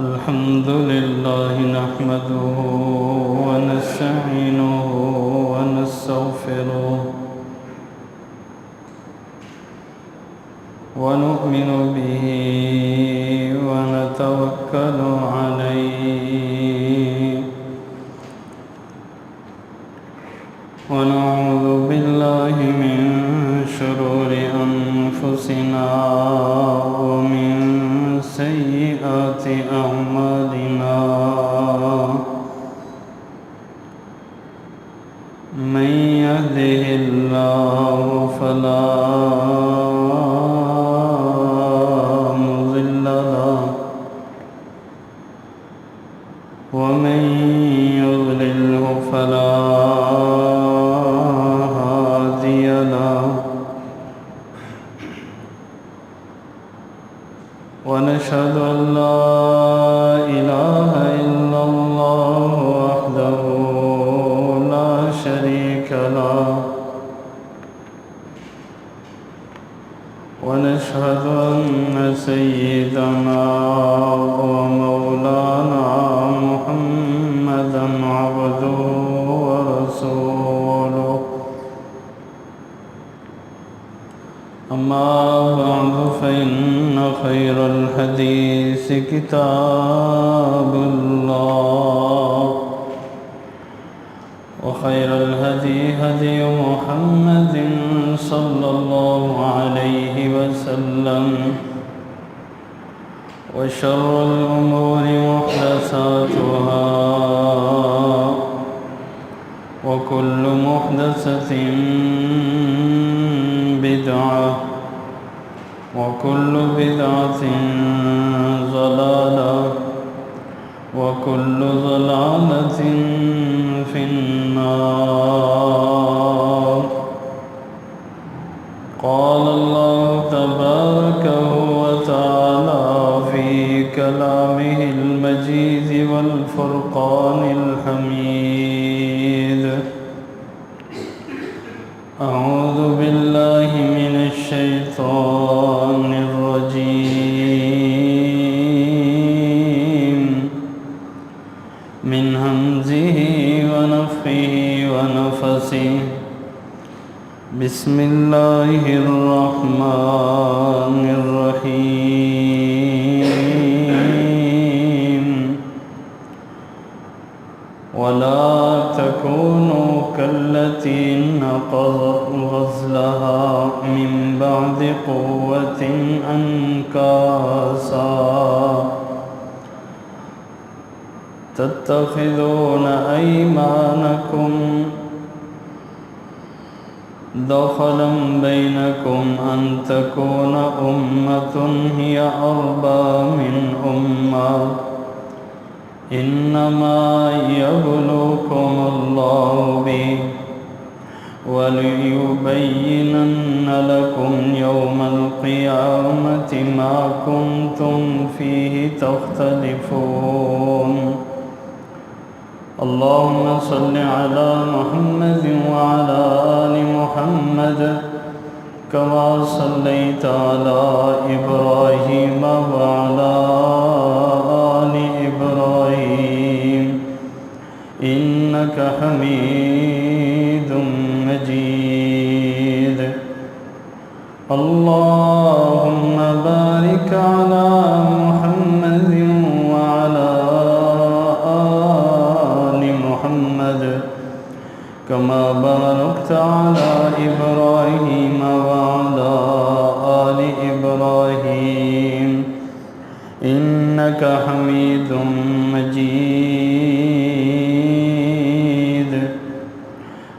الحمد لله نحمده ونستعينه ونستغفره ونؤمن به ونتوكل عليه ونعوذ بالله من شرور أنفسنا ومن سيئات أعمالنا من يهده الله فلا مضل له ومن يضلله فلا هادي له ونشهد أن لا إله إلا الله وحده لا شريك له ونشهد أن سيدنا ومولانا محمدا عبده ورسوله أما بعد فإن خير الحديث كتاب الله وخير الهدي هدي محمد صلى الله عليه وسلم وشر الأمور محدثاتها وكل محدثة بدعة وكل بدعة ضلالة وكل ضلالة في النار. قال الله تبارك وتعالى في كلامه المجيد والفرقان الحميد: أعوذ بالله من الشيطان الرجيم من همزه ونفخه ونفثه. بسم الله الرحمن الرحيم. ولا تكونوا كالتي نقضت غزلها من بعد قوة أنكاثا تتخذون أيمانكم دخلا بينكم أن تكون أمة هي أربى من أمة إنما يبلوكم الله به وليبينن لكم يوم القيامة ما كنتم فيه تختلفون. اللهم صل على محمد وعلى آل محمد كما صليت على إبراهيم وعلى آل إبراهيم إنك حميد مجيد. اللهم بارك على محمد وعلى آل محمد كما باركت على إبراهيم وعلى آل إبراهيم إنك حميد مجيد.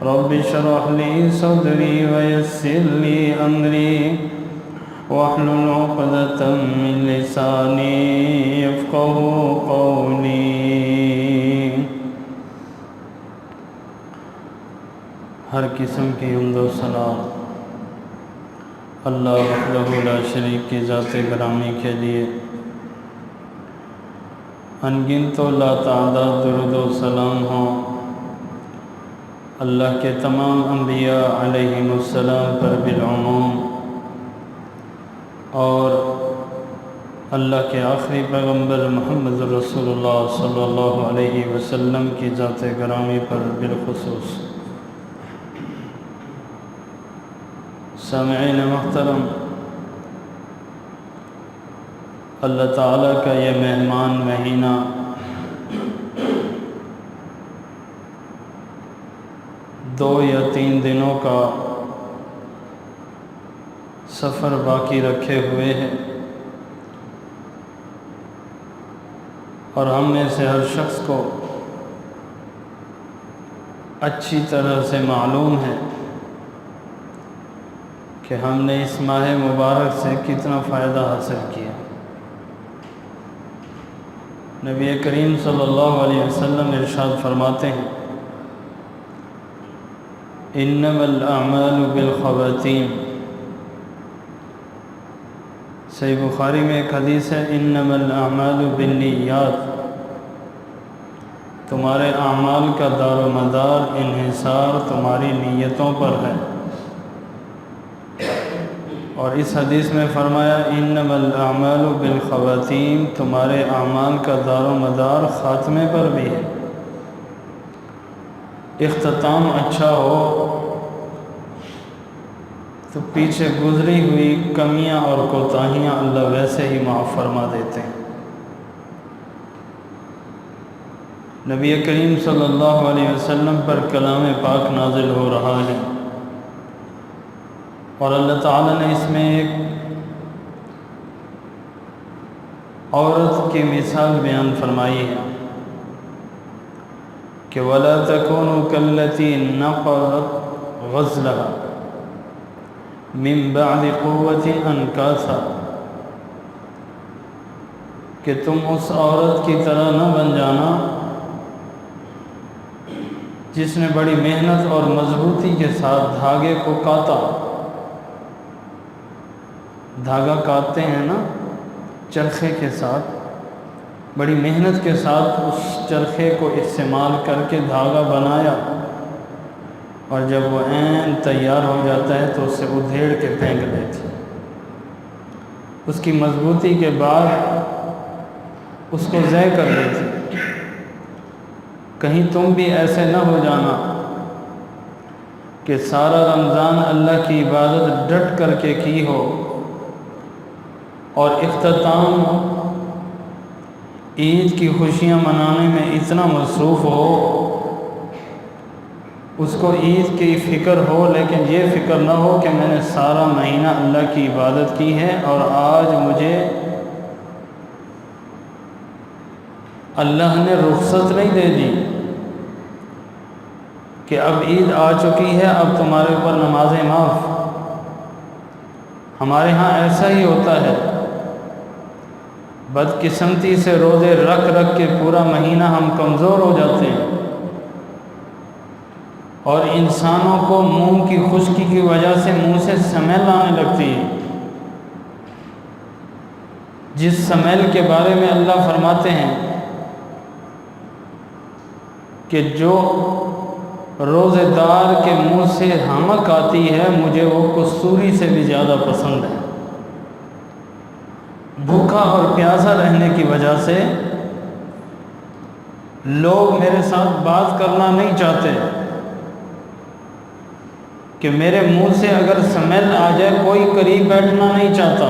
رب اشرح لي صدري ويسر لي أمري واحلل عقدة من لساني يفقهوا قولي. ہر قسم کی حمد و ثنا اللہ وحدہ لا شریک کی ذات گرامی کے لیے، انگنت و لا تعداد درود و سلام ہوں اللہ کے تمام انبیاء علیہم السلام پر بالعموم اور اللہ کے آخری پیغمبر محمد رسول اللہ صلی اللہ علیہ وسلم کی ذات گرامی پر بالخصوص سامعین محترم، اللہ تعالیٰ کا یہ مہمان مہینہ دو یا تین دنوں کا سفر باقی رکھے ہوئے ہے، اور ہم میں سے ہر شخص کو اچھی طرح سے معلوم ہے کہ ہم نے اس ماہ مبارک سے کتنا فائدہ حاصل کیا۔ نبی کریم صلی اللہ علیہ وسلم ارشاد فرماتے ہیں، انما الاعمال بالخواتیم۔ صحیح بخاری میں ایک حدیث ہے، انما الاعمال بالنیات، تمہارے اعمال کا دار و مدار انحصار تمہاری نیتوں پر ہے۔ اور اس حدیث میں فرمایا انما الاعمال بالخواتیم، تمہارے اعمال کا دار و مدار خاتمے پر بھی ہے۔ اختتام اچھا ہو تو پیچھے گزری ہوئی کمیاں اور کوتاہیاں اللہ ویسے ہی معاف فرما دیتے ہیں۔ نبی کریم صلی اللہ علیہ وسلم پر کلام پاک نازل ہو رہا ہے، اور اللہ تعالیٰ نے اس میں ایک عورت کی مثال بیان فرمائی ہے کہ وَلَا تَكُونُوا كَالَّتِي نَقَضَتْ غَزْلَهَا مِن بَعْدِ قُوَّةٍ أَنْكَاثًا، کہ تم اس عورت کی طرح نہ بن جانا جس نے بڑی محنت اور مضبوطی کے ساتھ دھاگے کو کاتا۔ دھاگا کاٹتے ہیں نا چرخے کے ساتھ، بڑی محنت کے ساتھ اس چرخے کو استعمال کر کے دھاگا بنایا، اور جب وہ عین تیار ہو جاتا ہے تو اسے ادھیڑ کے پھینک دیتی۔ اس کی مضبوطی کے بعد اس کو ضائع کر دیتی۔ کہیں تم بھی ایسے نہ ہو جانا کہ سارا رمضان اللہ کی عبادت ڈٹ کر کے کی ہو، اور اختتام عید کی خوشیاں منانے میں اتنا مصروف ہو، اس کو عید کی فکر ہو لیکن یہ فکر نہ ہو کہ میں نے سارا مہینہ اللہ کی عبادت کی ہے اور آج مجھے اللہ نے رخصت نہیں دے دی کہ اب عید آ چکی ہے، اب تمہارے اوپر نمازیں معاف۔ ہمارے ہاں ایسا ہی ہوتا ہے، بدقسمتی سے روزے رکھ رکھ کے پورا مہینہ ہم کمزور ہو جاتے ہیں، اور انسانوں کو منہ کی خشکی کی وجہ سے منہ سے سمیل آنے لگتی ہے، جس سمیل کے بارے میں اللہ فرماتے ہیں کہ جو روزے دار کے منہ سے حمک آتی ہے مجھے وہ کستوری سے بھی زیادہ پسند ہے۔ بھوکا اور پیاسا رہنے کی وجہ سے لوگ میرے ساتھ بات کرنا نہیں چاہتے کہ میرے منہ سے اگر سمیل آ جائے کوئی قریب بیٹھنا نہیں چاہتا،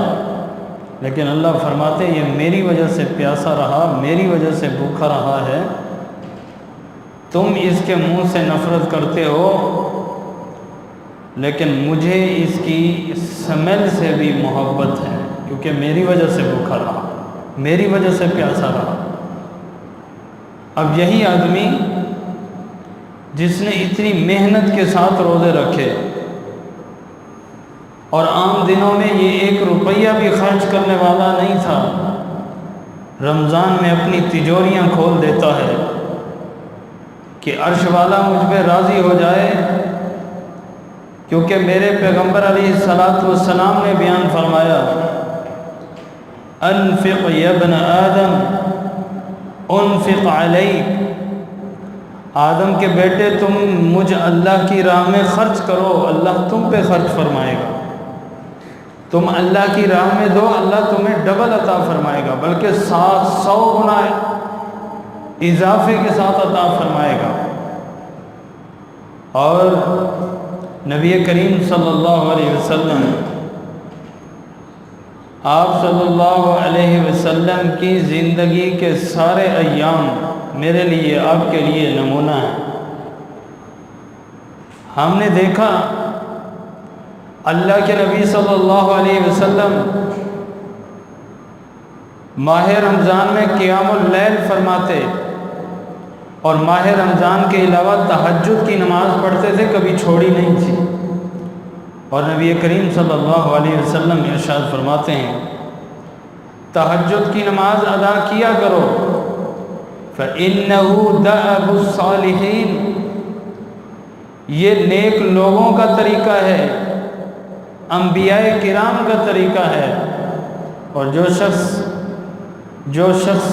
لیکن اللہ فرماتے ہیں یہ میری وجہ سے پیاسا رہا، میری وجہ سے بھوکا رہا ہے، تم اس کے منہ سے نفرت کرتے ہو لیکن مجھے اس کی سمیل سے بھی محبت ہے، کیونکہ میری وجہ سے بھوکا رہا، میری وجہ سے پیاسا رہا۔ اب یہی آدمی جس نے اتنی محنت کے ساتھ روزے رکھے اور عام دنوں میں یہ 1 روپیہ بھی خرچ کرنے والا نہیں تھا، رمضان میں اپنی تجوریاں کھول دیتا ہے کہ عرش والا مجھ پہ راضی ہو جائے، کیونکہ میرے پیغمبر علیہ السلام نے بیان فرمایا انفق یا ابن آدم انفق علیک، آدم کے بیٹے تم مجھ اللہ کی راہ میں خرچ کرو، اللہ تم پہ خرچ فرمائے گا، تم اللہ کی راہ میں دو، اللہ تمہیں ڈبل عطا فرمائے گا، بلکہ 700 گنا اضافے کے ساتھ عطا فرمائے گا۔ اور نبی کریم صلی اللہ علیہ وسلم، آپ صلی اللہ علیہ وسلم کی زندگی کے سارے ایام میرے لیے، آپ کے لیے نمونہ ہے۔ ہم نے دیکھا اللہ کے نبی صلی اللہ علیہ وسلم ماہ رمضان میں قیام اللیل فرماتے، اور ماہ رمضان کے علاوہ تہجد کی نماز پڑھتے تھے، کبھی چھوڑی نہیں تھی۔ اور نبی کریم صلی اللہ علیہ وسلم ارشاد فرماتے ہیں تہجد کی نماز ادا کیا کرو، فَإِنَّهُ دَأَبُ الصَّالِحِينَ، یہ نیک لوگوں کا طریقہ ہے، انبیاء کرام کا طریقہ ہے۔ اور جو شخص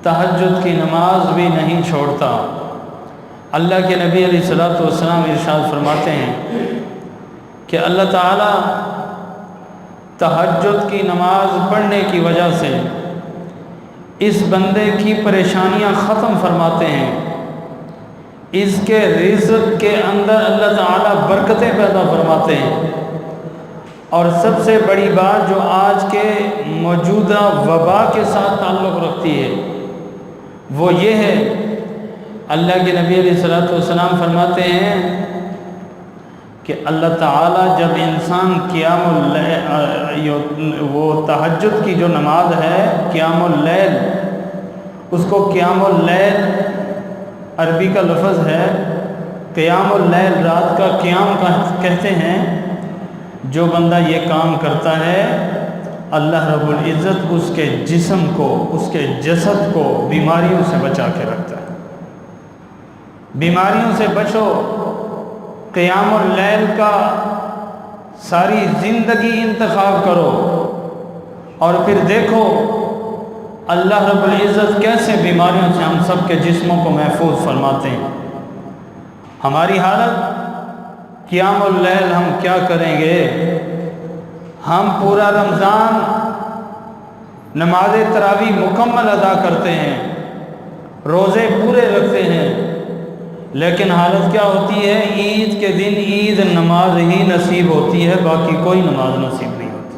تہجد کی نماز بھی نہیں چھوڑتا، اللہ کے نبی علیہ الصلوۃ والسلام ارشاد فرماتے ہیں کہ اللہ تعالیٰ تہجد کی نماز پڑھنے کی وجہ سے اس بندے کی پریشانیاں ختم فرماتے ہیں، اس کے رزق کے اندر اللہ تعالیٰ برکتیں پیدا فرماتے ہیں۔ اور سب سے بڑی بات جو آج کے موجودہ وبا کے ساتھ تعلق رکھتی ہے وہ یہ ہے، اللہ کے نبی علیہ الصلوۃ والسلام فرماتے ہیں کہ اللہ تعالیٰ جب انسان وہ تہجد کی جو نماز ہے قیام اللیل، اس کو قیام اللیل عربی کا لفظ ہے، قیام اللیل رات کا قیام کہتے ہیں۔ جو بندہ یہ کام کرتا ہے اللہ رب العزت اس کے جسم کو، اس کے جسد کو بیماریوں سے بچا کے رکھتا ہے۔ بیماریوں سے بچو، قیام اللیل کا ساری زندگی انتخاب کرو، اور پھر دیکھو اللہ رب العزت کیسے بیماریوں سے ہم سب کے جسموں کو محفوظ فرماتے ہیں۔ ہماری حالت قیام اللیل ہم کیا کریں گے؟ ہم پورا رمضان نماز تراویح مکمل ادا کرتے ہیں، روزے پورے رکھتے ہیں، لیکن حالت کیا ہوتی ہے؟ عید کے دن عید نماز ہی نصیب ہوتی ہے، باقی کوئی نماز نصیب نہیں ہوتی۔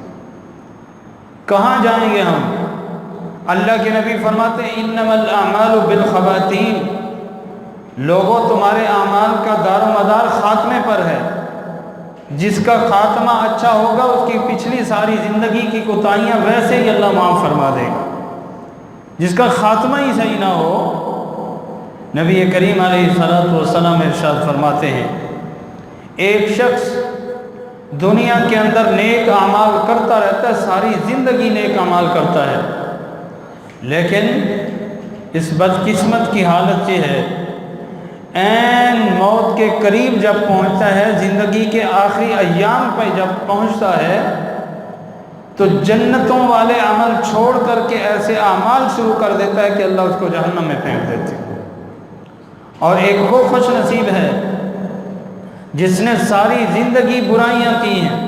کہاں جائیں گے ہم؟ اللہ کے نبی فرماتے ہیں انما الاعمال بالخواتیم، لوگوں تمہارے اعمال کا دار و مدار خاتمے پر ہے۔ جس کا خاتمہ اچھا ہوگا اس کی پچھلی ساری زندگی کی کوتاہیاں ویسے ہی اللہ معاف فرما دے گا۔ جس کا خاتمہ ہی صحیح نہ ہو، نبی کریم علیہ الصلوۃ والسلام ارشاد فرماتے ہیں ایک شخص دنیا کے اندر نیک اعمال کرتا رہتا ہے، ساری زندگی نیک اعمال کرتا ہے، لیکن اس بدقسمت کی حالت یہ ہے عین موت کے قریب جب پہنچتا ہے، زندگی کے آخری ایام پہ جب پہنچتا ہے تو جنتوں والے عمل چھوڑ کر کے ایسے اعمال شروع کر دیتا ہے کہ اللہ اس کو جہنم میں پھینک دیتے ہیں۔ اور ایک وہ خوش نصیب ہے جس نے ساری زندگی برائیاں کی ہیں،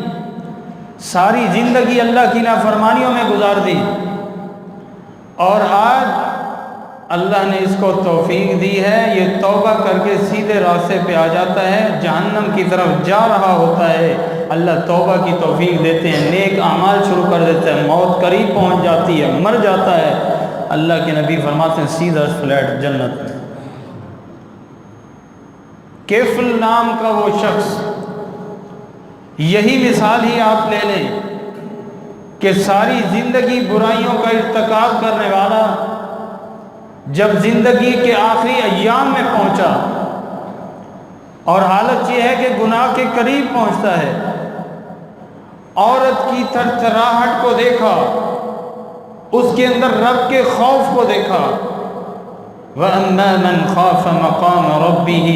ساری زندگی اللہ کی نافرمانیوں میں گزار دی، اور آج اللہ نے اس کو توفیق دی ہے، یہ توبہ کر کے سیدھے راستے پہ آ جاتا ہے، جہنم کی طرف جا رہا ہوتا ہے، اللہ توبہ کی توفیق دیتے ہیں، نیک اعمال شروع کر دیتا ہے، موت قریب پہنچ جاتی ہے، مر جاتا ہے، اللہ کے نبی فرماتے ہیں سیدھا فلیٹ جنت میں۔ کیفل نام کا وہ شخص، یہی مثال ہی آپ لے لیں کہ ساری زندگی برائیوں کا ارتکاب کرنے والا جب زندگی کے آخری ایام میں پہنچا اور حالت یہ ہے کہ گناہ کے قریب پہنچتا ہے، عورت کی تھرتھراہٹ کو دیکھا، اس کے اندر رب کے خوف کو دیکھا، وَأَمَّا مَنْ خَافَ مَقَامَ رَبِّهِ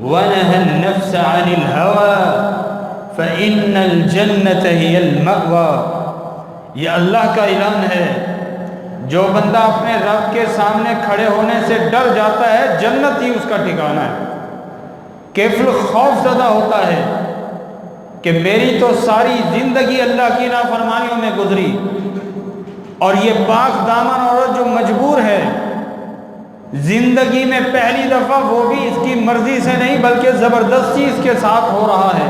وَنَهَى النَّفْسَ عَنِ الْهَوَىٰ فَإِنَّ الْجَنَّةَ هِيَ الْمَأْوَىٰ۔ یہ اللہ کا اعلان ہے، جو بندہ اپنے رب کے سامنے کھڑے ہونے سے ڈر جاتا ہے، جنت ہی اس کا ٹھکانہ ہے۔ کیفل خوف زدہ ہوتا ہے کہ میری تو ساری زندگی اللہ کی نافرمانیوں میں گزری، اور یہ پاک دامن عورت جو مجبور ہے، زندگی میں پہلی دفعہ وہ بھی اس کی مرضی سے نہیں بلکہ زبردستی اس کے ساتھ ہو رہا ہے،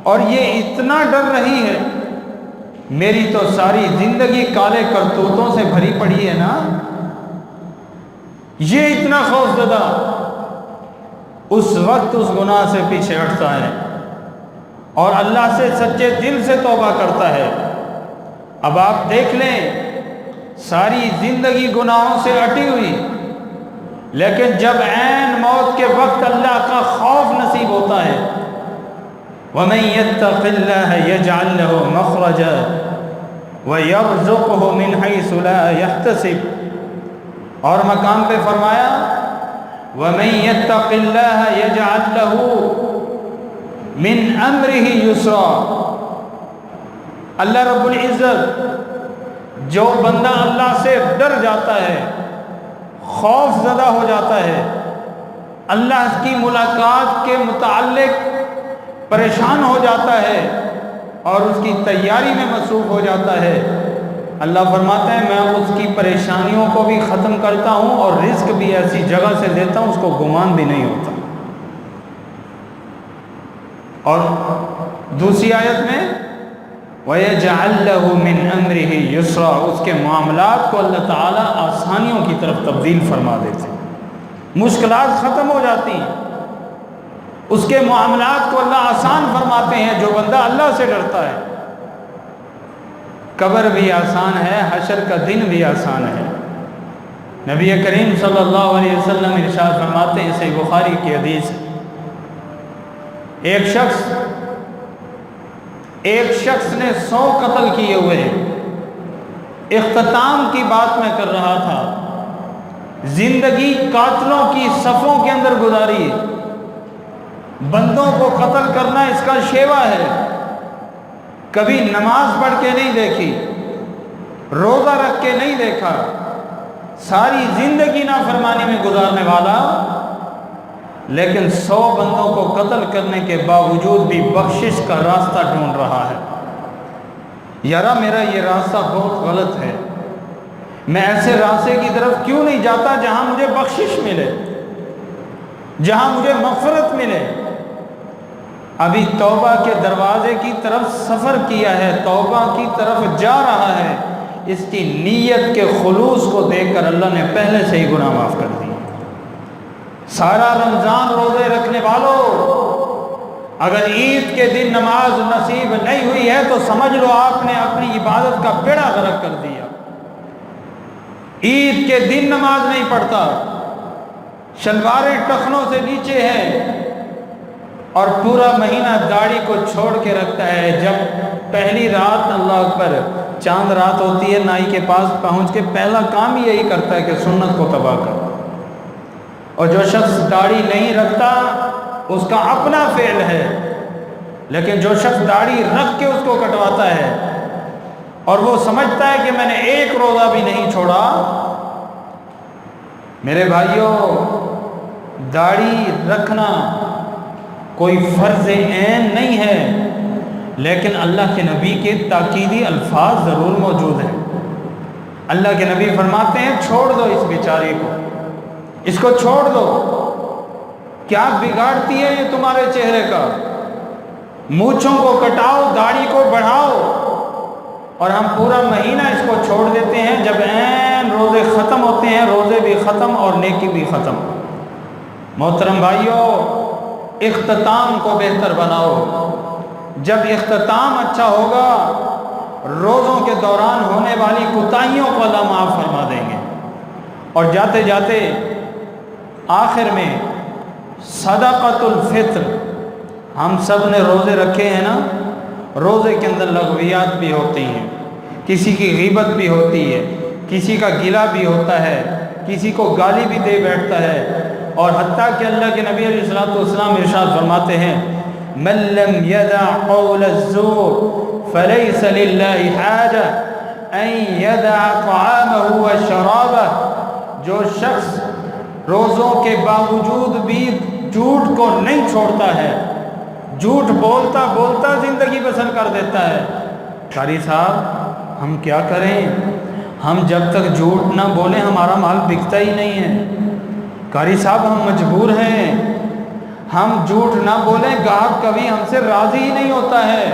اور یہ اتنا ڈر رہی ہے، میری تو ساری زندگی کالے کرتوتوں سے بھری پڑی ہے نا، یہ اتنا خوف زدہ اس وقت اس گناہ سے پیچھے ہٹتا ہے اور اللہ سے سچے دل سے توبہ کرتا ہے۔ اب آپ دیکھ لیں، ساری زندگی گناہوں سے اٹی ہوئی، لیکن جب عین موت کے وقت اللہ کا خوف نصیب ہوتا ہے، وَمَن يَتَّقِ اللَّهَ يَجْعَل لَّهُ مَخْرَجًا وَيَرْزُقْهُ مِنْ حَيْثُ لَا يَحْتَسِبُ، اور مقام پہ فرمایا وَمَن يَتَّقِ اللَّهَ يَجْعَل لَّهُ مِنْ أَمْرِهِ يُسْرًا۔ اللہ رب العزت جو بندہ اللہ سے ڈر جاتا ہے، خوف زدہ ہو جاتا ہے، اللہ کی ملاقات کے متعلق پریشان ہو جاتا ہے اور اس کی تیاری میں مصروف ہو جاتا ہے، اللہ فرماتا ہے میں اس کی پریشانیوں کو بھی ختم کرتا ہوں اور رزق بھی ایسی جگہ سے دیتا ہوں اس کو گمان بھی نہیں ہوتا۔ اور دوسری آیت میں وَيَجْعَل لَّهُ مِنْ أَمْرِهِ يُسْرًا، اس کے معاملات کو اللہ تعالیٰ آسانیوں کی طرف تبدیل فرما دیتے ہیں، مشکلات ختم ہو جاتی ہیں، اس کے معاملات کو اللہ آسان فرماتے ہیں جو بندہ اللہ سے ڈرتا ہے۔ قبر بھی آسان ہے، حشر کا دن بھی آسان ہے۔ نبی کریم صلی اللہ علیہ وسلم ارشاد فرماتے ہیں، صحیح بخاری کی حدیث، ایک شخص نے 100 قتل کیے ہوئے ہیں، اختتام کی بات میں کر رہا تھا، زندگی قاتلوں کی صفوں کے اندر گزاری، بندوں کو قتل کرنا اس کا شیوا ہے، کبھی نماز پڑھ کے نہیں دیکھی، روزہ رکھ کے نہیں دیکھا، ساری زندگی نافرمانی میں گزارنے والا، لیکن 100 بندوں کو قتل کرنے کے باوجود بھی بخشش کا راستہ ڈھونڈ رہا ہے۔ یارا میرا یہ راستہ بہت غلط ہے، میں ایسے راستے کی طرف کیوں نہیں جاتا جہاں مجھے بخشش ملے، جہاں مجھے مغفرت ملے۔ ابھی توبہ کے دروازے کی طرف سفر کیا ہے، توبہ کی طرف جا رہا ہے، اس کی نیت کے خلوص کو دیکھ کر اللہ نے پہلے سے ہی گناہ معاف کر دی۔ سارا رمضان روزے رکھنے والوں، اگر عید کے دن نماز نصیب نہیں ہوئی ہے تو سمجھ لو آپ نے اپنی عبادت کا بیڑا غرق کر دیا۔ عید کے دن نماز نہیں پڑھتا، شلواریں ٹخنوں سے نیچے ہیں اور پورا مہینہ داڑھی کو چھوڑ کے رکھتا ہے، جب پہلی رات اللہ اکبر چاند رات ہوتی ہے نائی کے پاس پہنچ کے پہلا کام یہی کرتا ہے کہ سنت کو تباہ کر۔ اور جو شخص داڑھی نہیں رکھتا اس کا اپنا فعل ہے، لیکن جو شخص داڑھی رکھ کے اس کو کٹواتا ہے اور وہ سمجھتا ہے کہ میں نے ایک روزہ بھی نہیں چھوڑا، میرے بھائیوں داڑھی رکھنا کوئی فرض عین نہیں ہے، لیکن اللہ کے نبی کے تاکیدی الفاظ ضرور موجود ہیں۔ اللہ کے نبی فرماتے ہیں چھوڑ دو اس بیچارے کو، اس کو چھوڑ دو، کیا بگاڑتی ہے یہ تمہارے چہرے کا، مونچھوں کو کٹاؤ، داڑھی کو بڑھاؤ، اور ہم پورا مہینہ اس کو چھوڑ دیتے ہیں، جب عین روزے ختم ہوتے ہیں روزے بھی ختم اور نیکی بھی ختم۔ محترم بھائیوں اختتام کو بہتر بناؤ، جب اختتام اچھا ہوگا روزوں کے دوران ہونے والی کوتاہیوں کو اللہ معاف فرما دیں گے۔ اور جاتے جاتے آخر میں صدقۃ الفطر، ہم سب نے روزے رکھے ہیں نا، روزے کے اندر لغویات بھی ہوتی ہیں، کسی کی غیبت بھی ہوتی ہے، کسی کا گلہ بھی ہوتا ہے، کسی کو گالی بھی دے بیٹھتا ہے، اور حتیٰ کہ اللہ کے نبی علیہ الصلوۃ والسلام ارشاد فرماتے ہیں من لم يدع قول الزور فليس لله حاجة ان يدع طعامه وشرابه، جو شخص روزوں کے باوجود بھی جھوٹ کو نہیں چھوڑتا ہے، جھوٹ بولتا بولتا زندگی بسر کر دیتا ہے۔ قاری صاحب ہم کیا کریں؟ ہم جب تک جھوٹ نہ بولیں ہمارا مال بکتا ہی نہیں ہے۔ قاری صاحب ہم مجبور ہیں، ہم جھوٹ نہ بولیں، گاہک کبھی ہم سے راضی ہی نہیں ہوتا ہے۔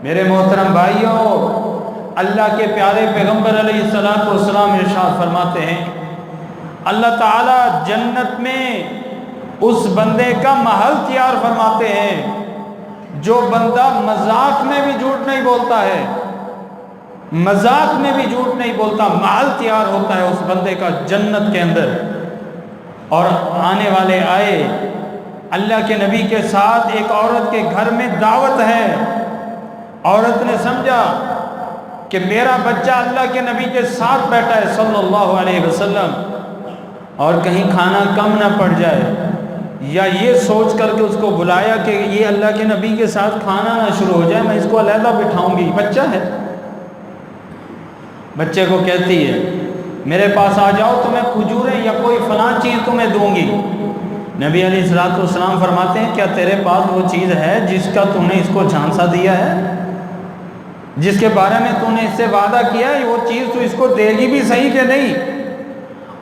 میرے محترم بھائیوں، اللہ کے پیارے پیغمبر علیہ السلام ارشاد فرماتے ہیں، اللہ تعالیٰ جنت میں اس بندے کا محل تیار فرماتے ہیں جو بندہ مذاق میں بھی جھوٹ نہیں بولتا ہے، مذاق میں بھی جھوٹ نہیں بولتا، محل تیار ہوتا ہے اس بندے کا جنت کے اندر۔ اور آنے والے آئے، اللہ کے نبی کے ساتھ ایک عورت کے گھر میں دعوت ہے، عورت نے سمجھا کہ میرا بچہ اللہ کے نبی کے ساتھ بیٹھا ہے صلی اللہ علیہ وسلم، اور کہیں کھانا کم نہ پڑ جائے، یا یہ سوچ کر کے اس کو بلایا کہ یہ اللہ کے نبی کے ساتھ کھانا نہ شروع ہو جائے، میں اس کو علیحدہ بٹھاؤں گی، بچہ ہے۔ بچے کو کہتی ہے میرے پاس آ جاؤ، تمہیں کھجوریں یا کوئی فلاں چیز تمہیں دوں گی۔ نبی علیہ السلام فرماتے ہیں کیا تیرے پاس وہ چیز ہے جس کا تم نے اس کو جھانسا دیا ہے، جس کے بارے میں تم نے اس سے وعدہ کیا ہے، وہ چیز تو اس کو دے گی بھی صحیح کہ نہیں؟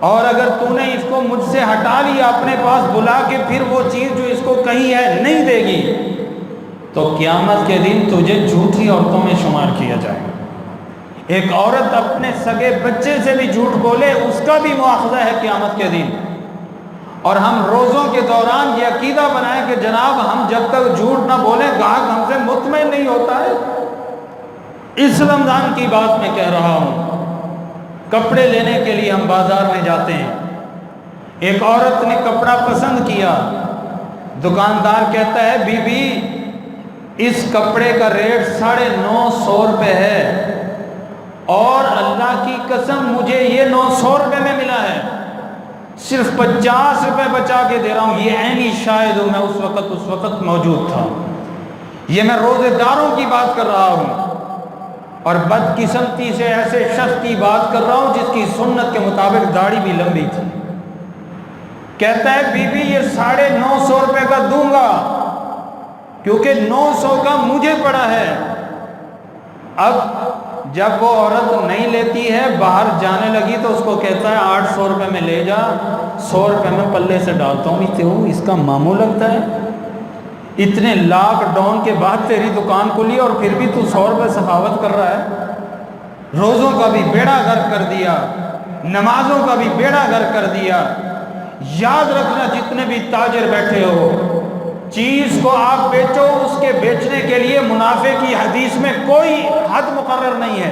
اور اگر تو نے اس کو مجھ سے ہٹا لیا اپنے پاس بلا کے، پھر وہ چیز جو اس کو کہی ہے نہیں دے گی، تو قیامت کے دن تجھے جھوٹی عورتوں میں شمار کیا جائے گا۔ ایک عورت اپنے سگے بچے سے بھی جھوٹ بولے، اس کا بھی مواخذہ ہے قیامت کے دن۔ اور ہم روزوں کے دوران یہ عقیدہ بنائیں کہ جناب ہم جب تک جھوٹ نہ بولیں گاہک ہم سے مطمئن نہیں ہوتا ہے۔ اس رمضان کی بات میں کہہ رہا ہوں، کپڑے لینے کے لیے ہم بازار میں جاتے ہیں، ایک عورت نے کپڑا پسند کیا، دکاندار کہتا ہے بی بی اس کپڑے کا ریٹ 950 روپے ہے، اور اللہ کی قسم مجھے یہ 900 روپے میں ملا ہے، صرف 50 روپے بچا کے دے رہا ہوں، یہ عینی شاہد ہوں، میں اس وقت موجود تھا، یہ میں روزے داروں کی بات کر رہا ہوں، اور بدقسمتی سے ایسے شخص کی بات کر رہا ہوں جس کی سنت کے مطابق داڑھی بھی لمبی تھی۔ کہتا ہے بی بی یہ 950 روپے کا دوں گا، کیونکہ 900 کا مجھے پڑا ہے۔ اب جب وہ عورت نہیں لیتی ہے، باہر جانے لگی تو اس کو کہتا ہے 800 روپے میں لے جا، 100 روپے میں پلے سے ڈالتا ہوں، اس کا ماموں لگتا ہے، اتنے لاک ڈاؤن کے بعد تیری دکان کھلی اور پھر بھی تو 100 روپے سخاوت کر رہا ہے۔ روزوں کا بھی بیڑا غرق کر دیا، نمازوں کا بھی بیڑا غرق کر دیا۔ یاد رکھنا جتنے بھی تاجر بیٹھے ہو، چیز کو آپ بیچو، اس کے بیچنے کے لیے منافع کی حدیث میں کوئی حد مقرر نہیں ہے۔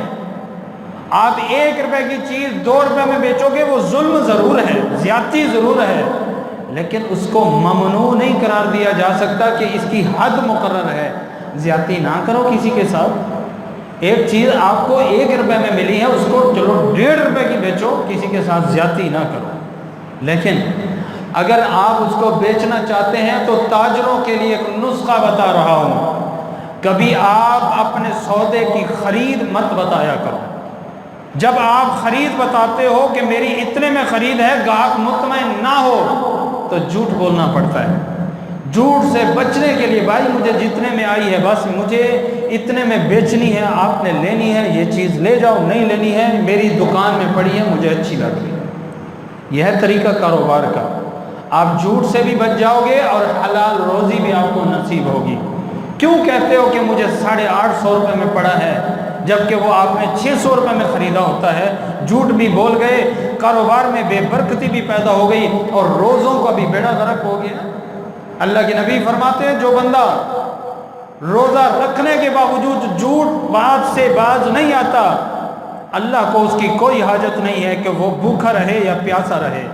آپ 1 روپے کی چیز 2 روپے میں بیچو گے، وہ ظلم ضرور ہے، زیادتی ضرور ہے، لیکن اس کو ممنوع نہیں قرار دیا جا سکتا کہ اس کی حد مقرر ہے۔ زیادتی نہ کرو کسی کے ساتھ، ایک چیز آپ کو 1 روپے میں ملی ہے، اس کو چلو 1.5 روپے کی بیچو، کسی کے ساتھ زیادتی نہ کرو۔ لیکن اگر آپ اس کو بیچنا چاہتے ہیں تو تاجروں کے لیے ایک نسخہ بتا رہا ہوں، کبھی آپ اپنے سودے کی خرید مت بتایا کرو۔ جب آپ خرید بتاتے ہو کہ میری اتنے میں خرید ہے، گاہک مطمئن نہ ہو تو جھوٹ بولنا پڑتا ہے۔ جھوٹ سے بچنے کے لیے بھائی مجھے جتنے میں آئی ہے بس مجھے اتنے میں بیچنی ہے، آپ نے لینی ہے یہ چیز لے جاؤ، نہیں لینی ہے میری دکان میں پڑی ہے مجھے اچھی لگ رہی ہے۔ یہ ہے طریقہ کاروبار کا۔ آپ جھوٹ سے بھی بچ جاؤ گے اور حلال روزی بھی آپ کو نصیب ہوگی۔ کیوں کہتے ہو کہ مجھے 850 روپے میں پڑا ہے جبکہ وہ آپ نے 600 روپے میں خریدا ہوتا ہے؟ جھوٹ بھی بول گئے، کاروبار میں بے برکتی بھی پیدا ہو گئی اور روزوں کا بھی بیڑا غرق ہو گیا۔ اللہ کے نبی فرماتے ہیں جو بندہ روزہ رکھنے کے باوجود جھوٹ بات سے باز نہیں آتا، اللہ کو اس کی کوئی حاجت نہیں ہے کہ وہ بھوکا رہے یا پیاسا رہے۔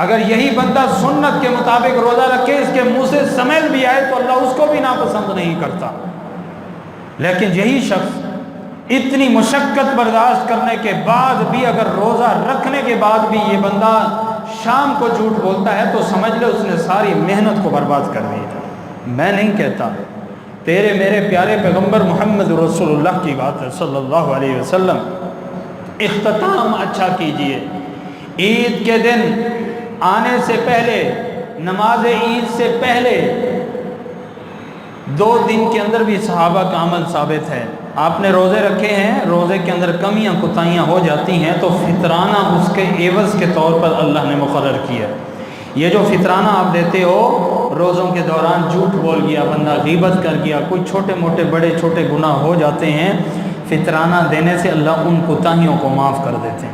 اگر یہی بندہ سنت کے مطابق روزہ رکھے، اس کے منہ سے سمیل بھی آئے تو اللہ اس کو بھی ناپسند نہیں کرتا۔ لیکن یہی شخص اتنی مشقت برداشت کرنے کے بعد بھی، اگر روزہ رکھنے کے بعد بھی یہ بندہ شام کو جھوٹ بولتا ہے تو سمجھ لے اس نے ساری محنت کو برباد کر دی ہے۔ میں نہیں کہتا، تیرے میرے پیارے پیغمبر محمد رسول اللہ کی بات ہے صلی اللہ علیہ وسلم۔ اختتام اچھا کیجئے، عید کے دن آنے سے پہلے، نماز عید سے پہلے 2 دن کے اندر بھی صحابہ کا عمل ثابت ہے. آپ نے روزے رکھے ہیں، روزے کے اندر کمیاں کوتاہیاں ہو جاتی ہیں تو فطرانہ اس کے عوض کے طور پر اللہ نے مقرر کیا. یہ جو فطرانہ آپ دیتے ہو، روزوں کے دوران جھوٹ بول گیا بندہ، غیبت کر گیا، کوئی چھوٹے موٹے بڑے چھوٹے گناہ ہو جاتے ہیں، فطرانہ دینے سے اللہ ان کوتاہیوں کو معاف کر دیتے ہیں.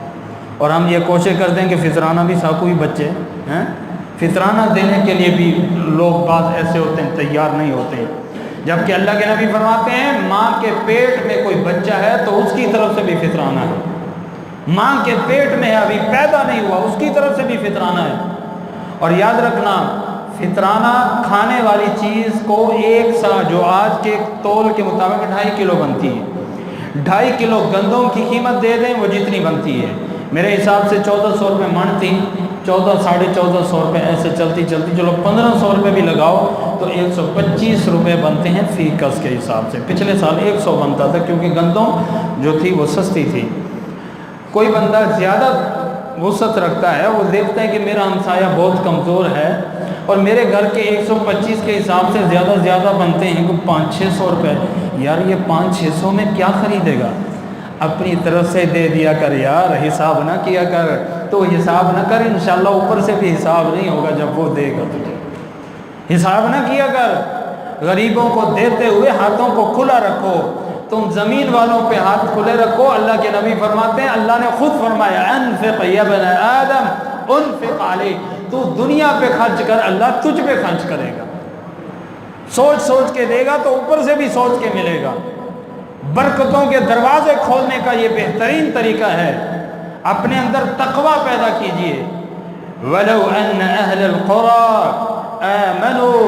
اور ہم یہ کوشش کرتے ہیں کہ فطرانہ بھی ساکو ہی بچے ہیں. فطرانہ دینے کے لیے بھی لوگ بعض ایسے ہوتے ہیں تیار نہیں ہوتے ہیں، جبکہ اللہ کے نبی فرماتے ہیں ماں کے پیٹ میں کوئی بچہ ہے تو اس کی طرف سے بھی فطرانہ ہے. ماں کے پیٹ میں ابھی پیدا نہیں ہوا، اس کی طرف سے بھی فطرانہ ہے. اور یاد رکھنا، فطرانہ کھانے والی چیز کو ایک سا جو آج کے تول کے مطابق 2.5 کلو بنتی ہے، 2.5 کلو گندوں کی قیمت دے دیں وہ جتنی بنتی ہے. میرے حساب سے 1400 روپے من تھی، 1400 روپے ایسے چلتی چلو 1500 روپے بھی لگاؤ تو 125 روپے بنتے ہیں فی کس کے حساب سے. پچھلے سال 100 بنتا تھا کیونکہ گندم جو تھی وہ سستی تھی. کوئی بندہ زیادہ وسعت رکھتا ہے، وہ دیکھتا ہے کہ میرا ہمسایہ بہت کمزور ہے اور میرے گھر کے 125 کے حساب سے زیادہ بنتے ہیں کہ 500-600 روپے. یار یہ 500-600 میں کیا خریدے گا؟ اپنی طرف سے دے دیا کر یار، حساب نہ کیا کر. تو حساب نہ کر، انشاءاللہ اوپر سے بھی حساب نہیں ہوگا جب وہ دے گا تجھے. حساب نہ کیا کر. غریبوں کو دیتے ہوئے ہاتھوں کو کھلا رکھو. تم زمین والوں پہ ہاتھ کھلے رکھو. اللہ کے نبی فرماتے ہیں، اللہ نے خود فرمایا انفق یا ابن آدم انفق علیہ، تو دنیا پہ خرچ کر، اللہ تجھ پہ خرچ کرے گا. سوچ کے دے گا تو اوپر سے بھی سوچ کے ملے گا. برکتوں کے دروازے کھولنے کا یہ بہترین طریقہ ہے. اپنے اندر تقوی پیدا کیجئے. وَلَوْ أَنَّ أَهْلَ الْقُرَىٰ آمَنُوا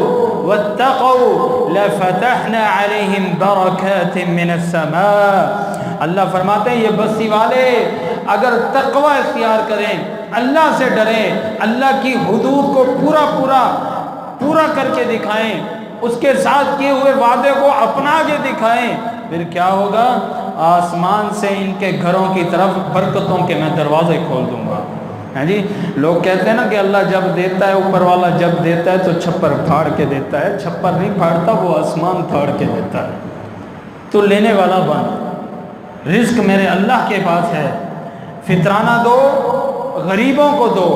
وَاتَّقَوْا لَفَتَحْنَا عَلَيْهِمْ بَرَكَاتٍ مِّنَ السَّمَاءِ. اللہ فرماتے ہیں یہ بستی والے اگر تقوی اختیار کریں، اللہ سے ڈریں، اللہ کی حدود کو پورا کر کے دکھائیں، اس کے ساتھ کیے ہوئے وعدے کو اپنا کے دکھائیں، پھر کیا ہوگا؟ آسمان سے ان کے گھروں کی طرف برکتوں کے میں دروازے کھول دوں گا. ہاں جی، لوگ کہتے ہیں نا کہ اللہ جب دیتا ہے، اوپر والا جب دیتا ہے تو چھپر پھاڑ کے دیتا ہے. چھپر نہیں پھاڑتا، وہ آسمان پھاڑ کے دیتا ہے. تو لینے والا بن. رزق میرے اللہ کے پاس ہے. فطرانہ دو، غریبوں کو دو،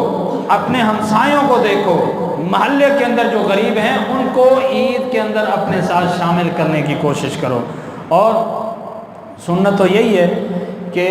اپنے ہمسایوں کو دیکھو. محلے کے اندر جو غریب ہیں ان کو عید کے اندر اپنے ساتھ شامل کرنے کی کوشش کرو. اور سنت تو یہی ہے کہ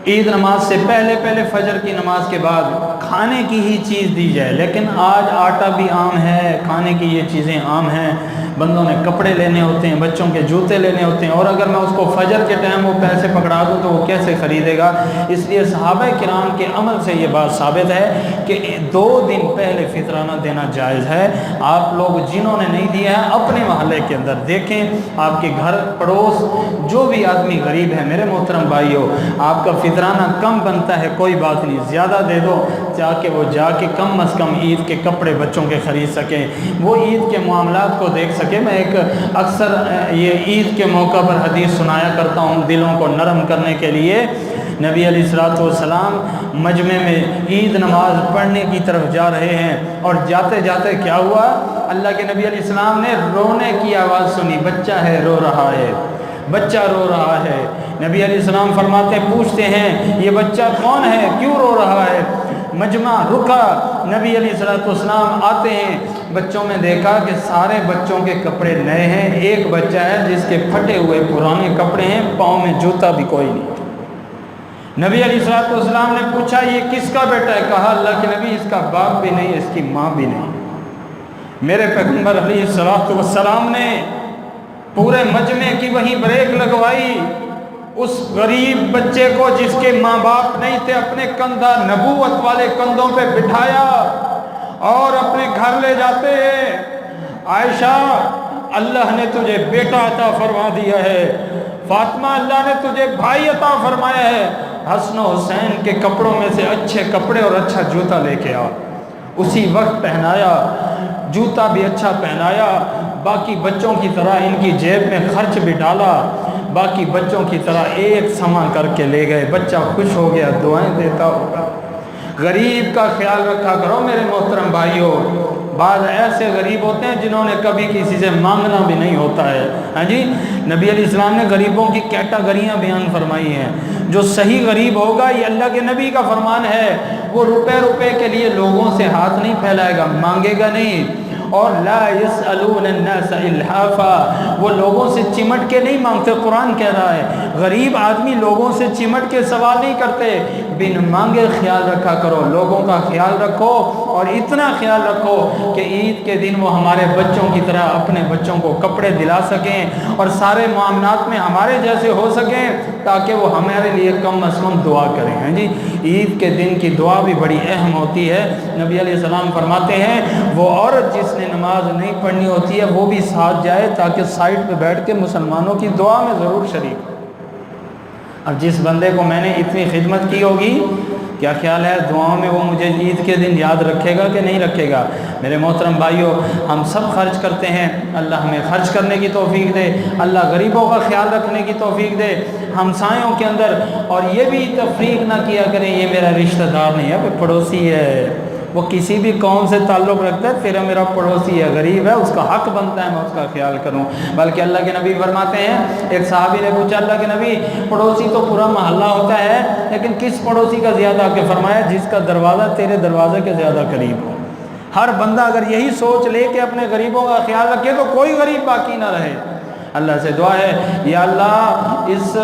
عید نماز سے پہلے فجر کی نماز کے بعد کھانے کی ہی چیز دی جائے. لیکن آج آٹا بھی عام ہے، کھانے کی یہ چیزیں عام ہیں. بندوں نے کپڑے لینے ہوتے ہیں، بچوں کے جوتے لینے ہوتے ہیں، اور اگر میں اس کو فجر کے ٹائم وہ پیسے پکڑا دوں تو وہ کیسے خریدے گا؟ اس لیے صحابہ کرام کے عمل سے یہ بات ثابت ہے کہ 2 دن پہلے فطرانہ دینا جائز ہے. آپ لوگ جنہوں نے نہیں دیا ہے اپنے محلے کے اندر دیکھیں، آپ کے گھر پڑوس جو بھی آدمی غریب ہے، میرے محترم بھائیو، آپ کا فطرانہ کم بنتا ہے کوئی بات نہیں، زیادہ دے دو تاکہ وہ جا کے کم از کم عید کے کپڑے بچوں کے خرید سکیں، وہ عید کے معاملات کو دیکھ سکیں. میں ایک اکثر یہ عید کے موقع پر حدیث سنایا کرتا ہوں دلوں کو نرم کرنے کے لیے. نبی علیہ الصلوۃ والسلام مجمع میں عید نماز پڑھنے کی طرف جا رہے ہیں اور جاتے جاتے کیا ہوا؟ اللہ کے نبی علیہ السلام نے رونے کی آواز سنی. بچہ ہے، رو رہا ہے، بچہ رو رہا ہے. نبی علیہ السلام فرماتے پوچھتے ہیں یہ بچہ کون ہے، کیوں رو رہا ہے؟ مجمع رکا. نبی علیہ السلام آتے ہیں، بچوں میں دیکھا کہ سارے بچوں کے کپڑے نئے ہیں. ایک بچہ ہے جس کے پھٹے ہوئے پرانے کپڑے ہیں، پاؤں میں جوتا بھی کوئی نہیں. نبی علیہ السلام نے پوچھا یہ کس کا بیٹا ہے؟ کہا اللہ کے نبی اس کا باپ بھی نہیں، اس کی ماں بھی نہیں. میرے پیغمبر علیہ السلام نے پورے مجمع کی وہیں بریک لگوائی. اس غریب بچے کو جس کے ماں باپ نہیں تھے اپنے کندھا نبوت والے کندھوں پہ بٹھایا اور اپنے گھر لے جاتے ہیں. عائشہ اللہ نے تجھے بیٹا عطا فرما دیا ہے. فاطمہ اللہ نے تجھے بھائی عطا فرمایا ہے. حسن و حسین کے کپڑوں میں سے اچھے کپڑے اور اچھا جوتا لے کے آ. اسی وقت پہنایا، جوتا بھی اچھا پہنایا. باقی بچوں کی طرح ان کی جیب میں خرچ بھی ڈالا. باقی بچوں کی طرح ایک سما کر کے لے گئے. بچہ خوش ہو گیا، دعائیں دیتا ہوگا. غریب کا خیال رکھا کرو میرے محترم بھائیوں. بعض ایسے غریب ہوتے ہیں جنہوں نے کبھی کسی سے مانگنا بھی نہیں ہوتا ہے. ہاں جی، نبی علیہ السلام نے غریبوں کی کیٹاگریاں بیان فرمائی ہیں. جو صحیح غریب ہوگا، یہ اللہ کے نبی کا فرمان ہے، وہ روپے کے لیے لوگوں سے ہاتھ نہیں پھیلائے گا، مانگے گا نہیں. اور لا يسألون الناس الحافا، وہ لوگوں سے چمٹ کے نہیں مانگتے. قرآن کہہ رہا ہے غریب آدمی لوگوں سے چمٹ کے سوال نہیں کرتے، بن مانگے خیال رکھا کرو، لوگوں کا خیال رکھو. اور اتنا خیال رکھو کہ عید کے دن وہ ہمارے بچوں کی طرح اپنے بچوں کو کپڑے دلا سکیں اور سارے معاملات میں ہمارے جیسے ہو سکیں، تاکہ وہ ہمارے لیے کم از کم دعا کریں. ہیں جی، عید کے دن کی دعا بھی بڑی اہم ہوتی ہے. نبی علیہ السلام فرماتے ہیں وہ عورت جس نے نماز نہیں پڑھنی ہوتی ہے وہ بھی ساتھ جائے، تاکہ سائٹ پہ بیٹھ کے مسلمانوں کی دعا میں ضرور شریک ہو. اب جس بندے کو میں نے اتنی خدمت کی ہوگی، کیا خیال ہے دعاؤں میں وہ مجھے عید کے دن یاد رکھے گا کہ نہیں رکھے گا؟ میرے محترم بھائیوں، ہم سب خرچ کرتے ہیں، اللہ ہمیں خرچ کرنے کی توفیق دے، اللہ غریبوں کا خیال رکھنے کی توفیق دے. ہمسایوں کے اندر اور یہ بھی تفریق نہ کیا کریں یہ میرا رشتہ دار نہیں ہے، وہ پڑوسی ہے، وہ کسی بھی قوم سے تعلق رکھتا ہے، پھر میرا پڑوسی ہے، غریب ہے، اس کا حق بنتا ہے میں اس کا خیال کروں. بلکہ اللہ کے نبی فرماتے ہیں، ایک صحابی نے پوچھا اللہ کے نبی پڑوسی تو پورا محلہ ہوتا ہے، لیکن کس پڑوسی کا زیادہ؟ کہ فرمایا جس کا دروازہ تیرے دروازے کے زیادہ قریب ہو. ہر بندہ اگر یہی سوچ لے کہ اپنے غریبوں کا خیال رکھے تو کوئی غریب باقی نہ رہے. اللہ سے دعا ہے یا اللہ اس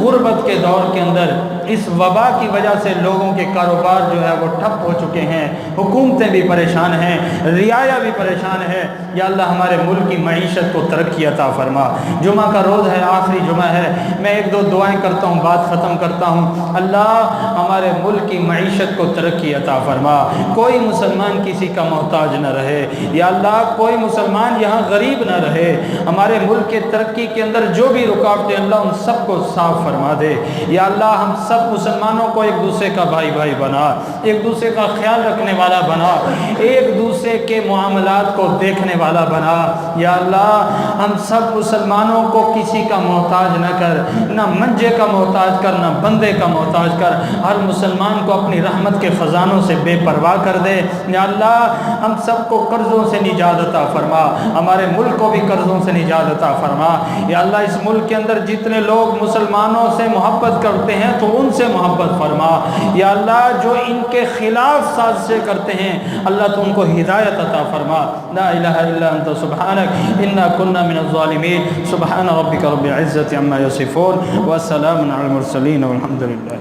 غربت کے دور کے اندر اس وبا کی وجہ سے لوگوں کے کاروبار جو ہے وہ ٹھپ ہو چکے ہیں، حکومتیں بھی پریشان ہیں، رعایا بھی پریشان ہے. یا اللہ ہمارے ملک کی معیشت کو ترقی عطا فرما. جمعہ کا روز ہے، آخری جمعہ ہے، میں ایک دو دعائیں کرتا ہوں، بات ختم کرتا ہوں. اللہ ہمارے ملک کی معیشت کو ترقی عطا فرما، کوئی مسلمان کسی کا محتاج نہ رہے. یا اللہ کوئی مسلمان یہاں غریب نہ رہے. ہمارے ملک کے ترقی کے اندر جو بھی رکاوٹیں اللہ ان سب کو صاف فرما دے. یا اللہ ہم سب مسلمانوں کو ایک دوسرے کا بھائی بھائی بنا، ایک دوسرے کا خیال رکھنے والا بنا، ایک دوسرے کے معاملات کو دیکھنے والا بنا. یا اللہ ہم سب مسلمانوں کو کسی کا محتاج نہ کر، نہ منجے کا محتاج کر، نہ بندے کا محتاج کر. ہر مسلمان کو اپنی رحمت کے خزانوں سے بے پرواہ کر دے. یا اللہ ہم سب کو قرضوں سے نجات عطا فرما، ہمارے ملک کو بھی قرضوں سے نجات عطا فرما. یا اللہ اس ملک کے اندر جتنے لوگ مسلمانوں سے محبت کرتے ہیں تو ان سے محبت فرما. یا اللہ جو ان کے خلاف سازشیں کرتے ہیں اللہ تو ان کو ہدایت عطا فرما. لا الہ الا انت سبحانک انا کنا من الظالمین. سبحان ربک رب العزة عما یصفون والسلام علی المرسلین والحمد للہ.